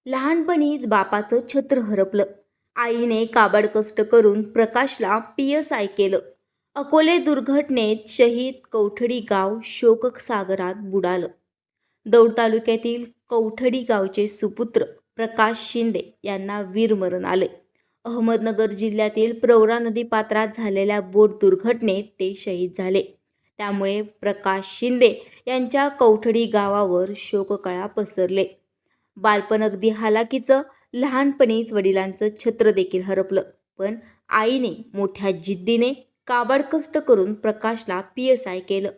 लहानपणीच बापाचं छत्र हरपलं. आईने काबाड कष्ट करून प्रकाशला PSI केलं. अकोले दुर्घटनेत शहीद कौठडी गाव शोकसागरात बुडालं. दौंड तालुक्यातील कौठडी गावचे सुपुत्र प्रकाश शिंदे यांना वीरमरण आले. अहमदनगर जिल्ह्यातील प्रवरा नदी पात्रात झालेल्या बोट दुर्घटनेत ते शहीद झाले. त्यामुळे प्रकाश शिंदे यांच्या कौठडी गावावर शोककळा पसरले. बालपण अगदी हालाकीचं, लहानपणीच वडिलांचं छत्र देखील हरपलं. पण आईने मोठ्या जिद्दीने काबाड कष्ट करून प्रकाशला PSI केलं.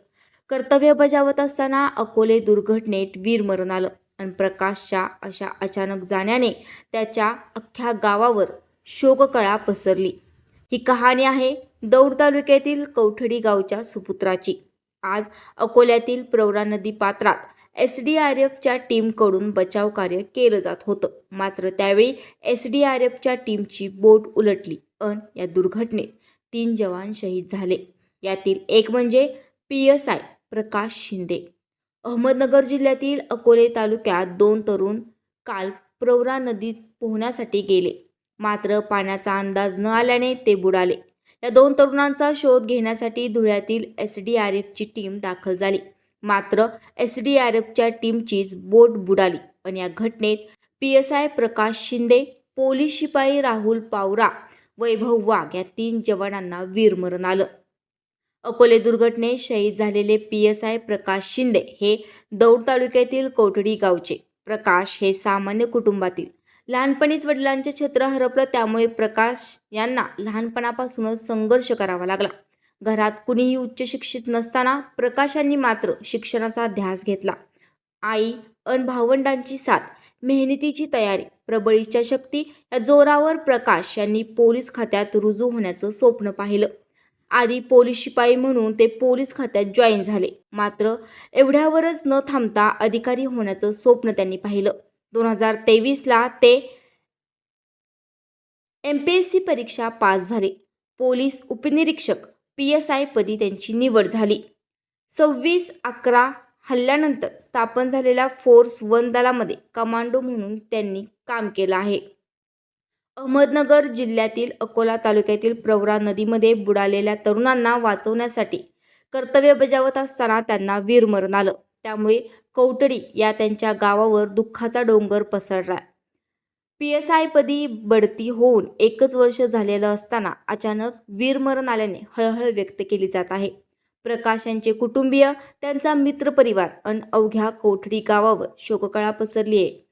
कर्तव्य बजावत असताना अकोले दुर्घटनेत वीरमरण आलं आणि प्रकाशच्या अशा अचानक जाण्याने त्याच्या अख्ख्या गावावर शोककळा पसरली. ही कहाणी आहे दौंड तालुक्यातील कौठडी गावच्या सुपुत्राची. आज अकोल्यातील प्रवरा नदी पात्रात SDRFच्या टीमकडून बचाव कार्य केलं जात होतं. मात्र त्यावेळी SDRFच्या टीमची बोट उलटली आणि या दुर्घटनेत 3 जवान शहीद झाले. यातील एक म्हणजे PSI प्रकाश शिंदे. अहमदनगर जिल्ह्यातील अकोले तालुक्यात 2 तरुण काल प्रवरा नदीत पोहण्यासाठी गेले. मात्र पाण्याचा अंदाज न आल्याने ते बुडाले. या 2 तरुणांचा शोध घेण्यासाठी धुळ्यातील SDRFची टीम दाखल झाली. मात्र SDRFच्या टीमचीच बोट बुडाली आणि या घटनेत PSI प्रकाश शिंदे, पोलीस शिपाई राहुल पावरा, वैभव वाघ या 3 जवानांना वीरमरण आलं. अकोले दुर्घटनेत शहीद झालेले PSI प्रकाश शिंदे हे दौंड तालुक्यातील कौठडी गावचे. प्रकाश हे सामान्य कुटुंबातील. लहानपणीच वडिलांचे छत्र हरपलं. त्यामुळे प्रकाश यांना लहानपणापासूनच संघर्ष करावा लागला. घरात कुणीही उच्च शिक्षित नसताना प्रकाशांनी मात्र शिक्षणाचा ध्यास घेतला. आई अन भावंडांची साथ, मेहनतीची तयारी, प्रबळ इच्छाशक्ती या जोरावर प्रकाश यांनी पोलीस खात्यात रुजू होण्याचं स्वप्न पाहिलं. आधी पोलीस शिपाई म्हणून ते पोलीस खात्यात जॉईन झाले. मात्र एवढ्यावरच न थांबता अधिकारी होण्याचं स्वप्न त्यांनी पाहिलं. 2023ला ते MPSC परीक्षा पास झाले. पोलीस उपनिरीक्षक PSI पदी त्यांची निवड झाली. 26/11 हल्ल्यानंतर स्थापन झालेल्या फोर्स 1 दलामध्ये कमांडो म्हणून त्यांनी काम केलं आहे. अहमदनगर जिल्ह्यातील अकोला तालुक्यातील प्रवरा नदीमध्ये बुडालेल्या तरुणांना वाचवण्यासाठी कर्तव्य बजावत असताना त्यांना वीरमरण आलं. त्यामुळे कौठडी या त्यांच्या गावावर दुःखाचा डोंगर पसरला. PSI पदी बढती होऊन 1च वर्ष झालेलं असताना अचानक वीरमरण आल्याने हळहळ व्यक्त केली जात आहे. प्रकाश यांचे कुटुंबीय, त्यांचा मित्रपरिवार आणि अवघ्या कौठडी गावावर शोककळा पसरली आहे.